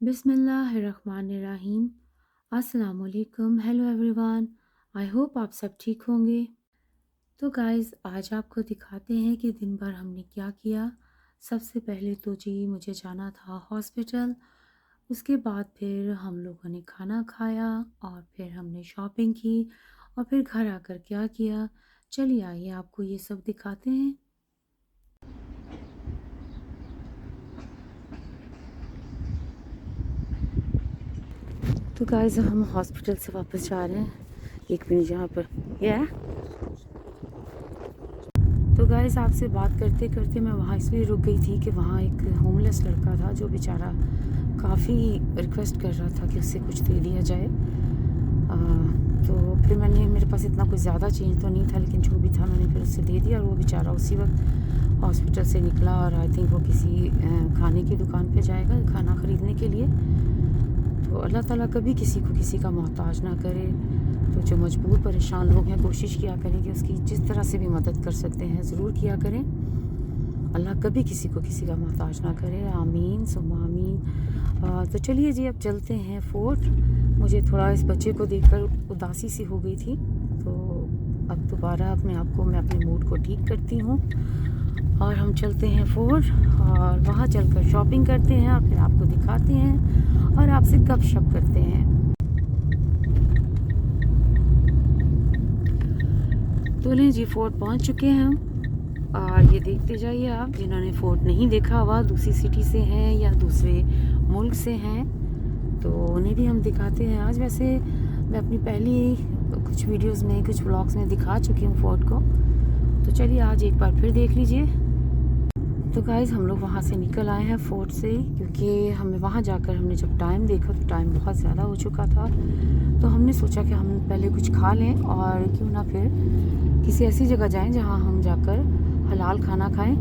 बिस्मिल्लाहिर्रहमानिर्रहीम। अस्सलामुअलैकुम। Hello everyone. I hope आप सब ठीक होंगे। तो गाइज़ आज आपको दिखाते हैं कि दिन भर हमने क्या किया। सबसे पहले तो जी मुझे जाना था हॉस्पिटल। उसके बाद फिर हम लोगों ने खाना खाया और फिर हमने शॉपिंग की और फिर घर आकर क्या किया। चलिए आइए आपको ये सब दिखाते हैं। तो गाइज़ हम हॉस्पिटल से वापस जा रहे हैं। एक मिनट यहाँ पर तो गाइस आपसे बात करते करते मैं वहाँ इसलिए रुक गई थी कि वहाँ एक होमलेस लड़का था जो बेचारा काफ़ी रिक्वेस्ट कर रहा था कि उससे कुछ दे दिया जाए। तो फिर मेरे पास इतना कुछ ज़्यादा चेंज तो नहीं था, लेकिन जो भी था मैंने फिर उससे दे दिया और वो बेचारा उसी वक्त हॉस्पिटल से निकला और आई थिंक वो किसी खाने की दुकान पे जाएगा खाना ख़रीदने के लिए। तो अल्लाह ताला कभी किसी को किसी का मोहताज ना करे। तो जो मजबूर परेशान लोग हैं कोशिश किया करें कि उसकी जिस तरह से भी मदद कर सकते हैं ज़रूर किया करें। अल्लाह कभी किसी को किसी का मोहताज ना करे, आमीन सुम्मा आमीन। तो चलिए जी अब चलते हैं फोर्ट। मुझे थोड़ा इस बच्चे को देखकर उदासी सी हो गई थी, तो अब दोबारा अपने आप को मैं अपने मूड को ठीक करती हूँ और हम चलते हैं फोर्ट और वहाँ चलकर शॉपिंग करते हैं और फिर आपको दिखाते हैं और आपसे गपशप करते हैं। तो लें जी फोर्ट पहुँच चुके हैं हम और ये देखते जाइए आप, जिन्होंने फोर्ट नहीं देखा हुआ, दूसरी सिटी से हैं या दूसरे मुल्क से हैं, तो उन्हें भी हम दिखाते हैं। आज वैसे मैं अपनी पहली कुछ वीडियोस में कुछ व्लॉग्स में दिखा चुकी हूँ फोर्ट को, तो चलिए आज एक बार फिर देख लीजिए। तो गाइस हम लोग वहाँ से निकल आए हैं फोर्ट से, क्योंकि हमें वहाँ जाकर हमने जब टाइम देखा तो टाइम बहुत ज़्यादा हो चुका था। तो हमने सोचा कि हम पहले कुछ खा लें और क्यों ना फिर किसी ऐसी जगह जाएं जहाँ हम जाकर हलाल खाना खाएं।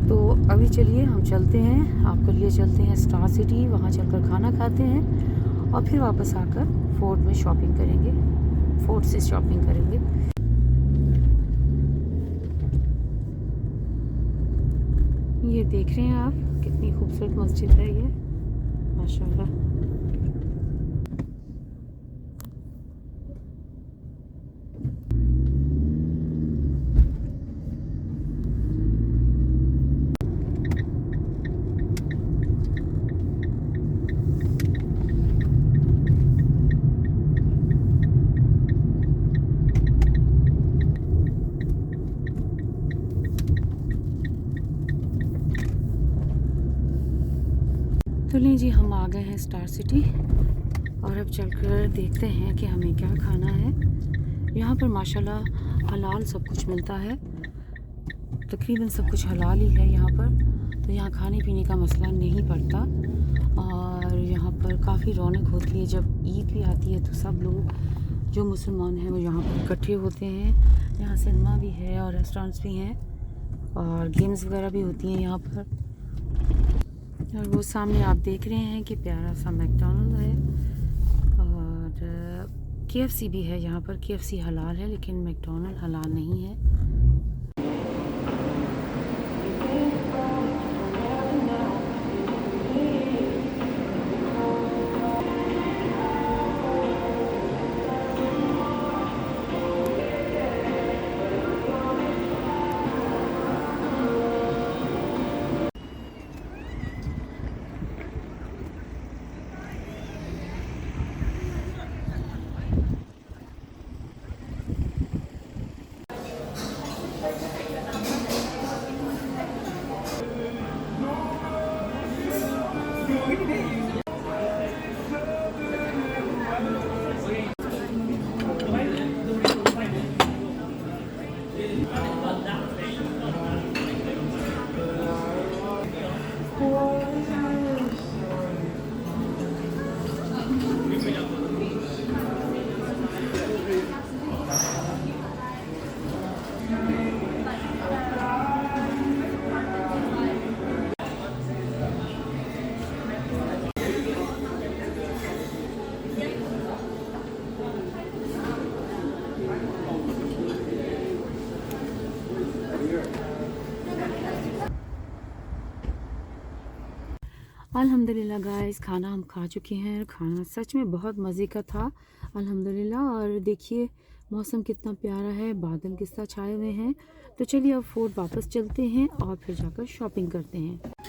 तो अभी चलिए हम चलते हैं, आपके लिए चलते हैं स्टार सिटी, वहाँ चलकर खाना खाते हैं और फिर वापस आकर फोर्ट में शॉपिंग करेंगे, फोर्ट से शॉपिंग करेंगे। ये देख रहे हैं आप कितनी खूबसूरत मस्जिद है ये, माशाल्लाह। तो नहीं जी हम आ गए हैं स्टार सिटी और अब चलकर देखते हैं कि हमें क्या खाना है। यहाँ पर माशाल्लाह हलाल सब कुछ मिलता है, तकरीबन सब कुछ हलाल ही है यहाँ पर, तो यहाँ खाने पीने का मसला नहीं पड़ता। और यहाँ पर काफ़ी रौनक होती है, जब ईद भी आती है तो सब लोग जो मुसलमान हैं वो यहाँ पर इकट्ठे होते हैं। यहाँ सिनेमा भी है और रेस्टोरेंट्स भी हैं और गेम्स वगैरह भी होती हैं यहाँ पर। और वो सामने आप देख रहे हैं कि प्यारा सा मैकडॉनल्ड है और KFC भी है यहाँ पर। KFC हलाल है लेकिन मैकडॉनल्ड हलाल नहीं है। अल्हम्दुलिल्लाह गाइस, खाना हम खा चुके हैं। खाना सच में बहुत मज़े का था अल्हम्दुलिल्लाह। और देखिए मौसम कितना प्यारा है, बादल किस तरह छाए हुए हैं। तो चलिए अब फोर्ट वापस चलते हैं और फिर जाकर शॉपिंग करते हैं।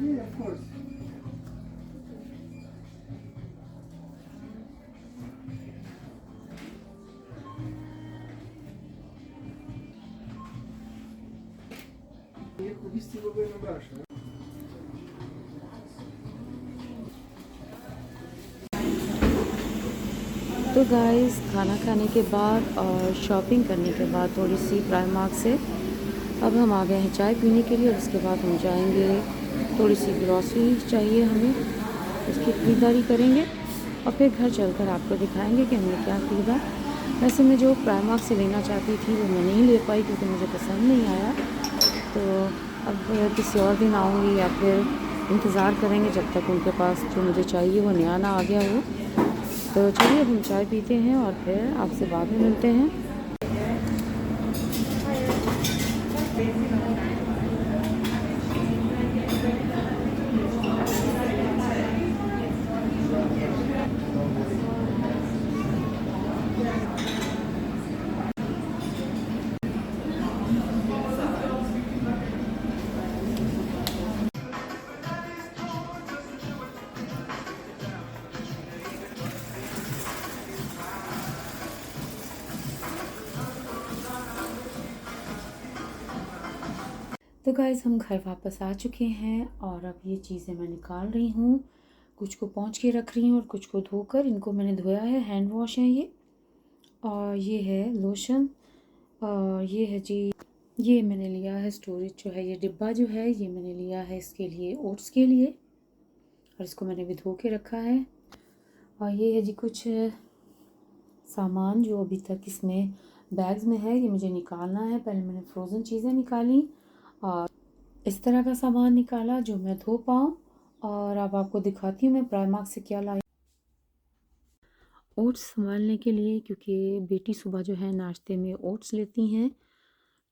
Yeah, of course. Kubistigo bene lascia. तो गाइस खाना खाने के बाद और शॉपिंग करने के बाद थोड़ी सी प्राइमार्क से अब हम आ गए हैं चाय पीने के लिए। और उसके बाद हम जाएंगे, थोड़ी सी ग्रॉसरी चाहिए हमें, उसकी ख़रीदारी करेंगे और फिर घर चलकर आपको दिखाएंगे कि हमने क्या ख़रीदा। वैसे मैं जो प्राइमार्क से लेना चाहती थी वो मैं नहीं ले पाई क्योंकि मुझे पसंद नहीं आया। तो अब किसी और दिन आऊँगी या फिर इंतज़ार करेंगे जब तक उनके पास जो मुझे चाहिए वो नया ना आ गया हो। तो चलिए अब हम चाय पीते हैं और फिर आपसे बाद में मिलते हैं। तो गाइस हम घर वापस आ चुके हैं और अब ये चीज़ें मैं निकाल रही हूँ। कुछ को पोंछ के रख रही हूँ और कुछ को धोकर, इनको मैंने धोया है, हैंड वॉश है ये। और ये है लोशन और ये है जी, ये मैंने लिया है स्टोरेज जो है, ये डिब्बा जो है ये मैंने लिया है इसके लिए, ओट्स के लिए, और इसको मैंने भी धो के रखा है। और ये है जी कुछ सामान जो अभी तक इसमें बैग्स में है, ये मुझे निकालना है। पहले मैंने फ्रोज़न चीज़ें निकाली और इस तरह का सामान निकाला जो मैं धो पाऊँ। और अब आपको दिखाती हूँ मैं प्राइमार्क से क्या लाई। ओट्स संभालने के लिए, क्योंकि बेटी सुबह जो है नाश्ते में ओट्स लेती हैं।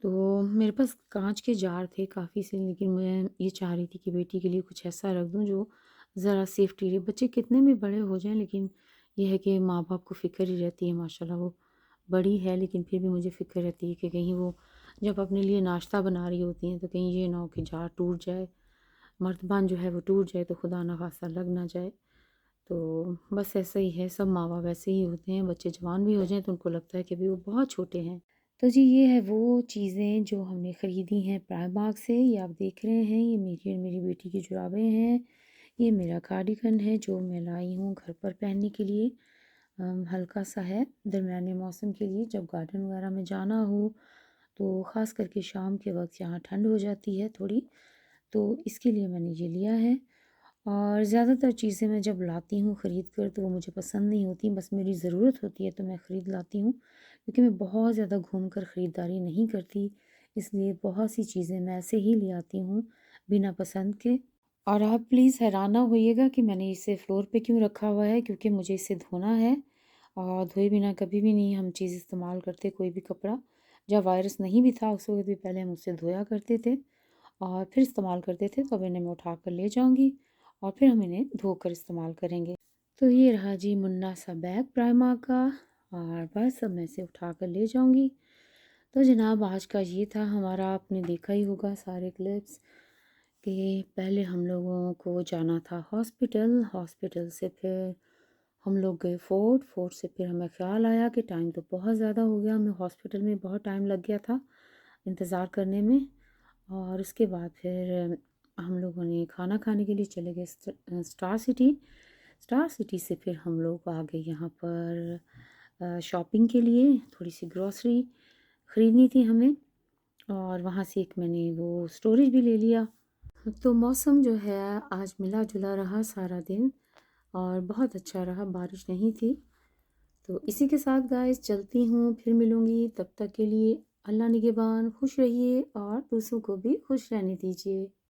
तो मेरे पास कांच के जार थे काफ़ी से, लेकिन मैं ये चाह रही थी कि बेटी के लिए कुछ ऐसा रख दूँ जो ज़रा सेफ्टी रहे। बच्चे कितने भी बड़े हो जाएं, लेकिन ये है कि माँ बाप को फ़िक्र ही रहती है। माशाल्लाह वो बड़ी है लेकिन फिर भी मुझे फ़िक्र रहती है कि कहीं वो जब अपने लिए नाश्ता बना रही होती हैं तो कहीं ये ना हो कि जार टूट जाए, मर्तबान जो है वो टूट जाए तो खुदा ना खास्ता लग ना जाए। तो बस ऐसा ही है, सब माँ बाप ऐसे ही होते हैं। बच्चे जवान भी हो जाएं तो उनको लगता है कि अभी वो बहुत छोटे हैं। तो जी ये है वो चीज़ें जो हमने ख़रीदी हैं प्राइमार्क से। ये आप देख रहे हैं, ये मेरी और मेरी बेटी की जुराबें हैं। ये मेरा कार्डिगन है जो मैं लाई हूँ घर पर पहनने के लिए। हल्का सा है दरमियाने मौसम के लिए, जब गार्डन वगैरह में जाना हो तो ख़ास करके शाम के वक्त यहाँ ठंड हो जाती है थोड़ी, तो इसके लिए मैंने ये लिया है। और ज़्यादातर चीज़ें मैं जब लाती हूँ ख़रीद कर तो वो मुझे पसंद नहीं होती, बस मेरी ज़रूरत होती है तो मैं ख़रीद लाती हूँ, क्योंकि मैं बहुत ज़्यादा घूम कर ख़रीदारी नहीं करती। इसलिए बहुत सी चीज़ें मैं ऐसे ही ले आती हूँ बिना पसंद के। और आप प्लीज़ हैरान ना होइएगा कि मैंने इसे फ्लोर पे क्यों रखा हुआ है, क्योंकि मुझे इसे धोना है। और धोए बिना कभी भी नहीं हम चीज़ इस्तेमाल करते, कोई भी कपड़ा। जब वायरस नहीं भी था उस वक्त भी पहले हम उसे धोया करते थे और फिर इस्तेमाल करते थे। तो अब इन्हें मैं उठा कर ले जाऊंगी और फिर हम इन्हें धोकर इस्तेमाल करेंगे। तो ये रहा जी मुन्ना सा बैग प्राइमार्क का, और बस अब मैं इसे उठा कर ले जाऊंगी। तो जनाब आज का ये था हमारा, आपने देखा ही होगा सारे क्लिप्स कि पहले हम लोगों को जाना था हॉस्पिटल, हॉस्पिटल से फिर हम लोग गए फोर्ट। फोर्ट से फिर हमें ख़्याल आया कि टाइम तो बहुत ज़्यादा हो गया, हमें हॉस्पिटल में बहुत टाइम लग गया था इंतज़ार करने में। और उसके बाद फिर हम लोगों ने खाना खाने के लिए चले गए स्टार सिटी। स्टार सिटी से फिर हम लोग आ गए यहाँ पर शॉपिंग के लिए, थोड़ी सी ग्रॉसरी ख़रीदनी थी हमें, और वहाँ से एक मैंने वो स्टोरेज भी ले लिया। तो मौसम जो है आज मिला जुला रहा सारा दिन और बहुत अच्छा रहा, बारिश नहीं थी। तो इसी के साथ गाइस चलती हूँ, फिर मिलूँगी, तब तक के लिए अल्लाह निगहबान, खुश रहिए और दूसरों को भी खुश रहने दीजिए।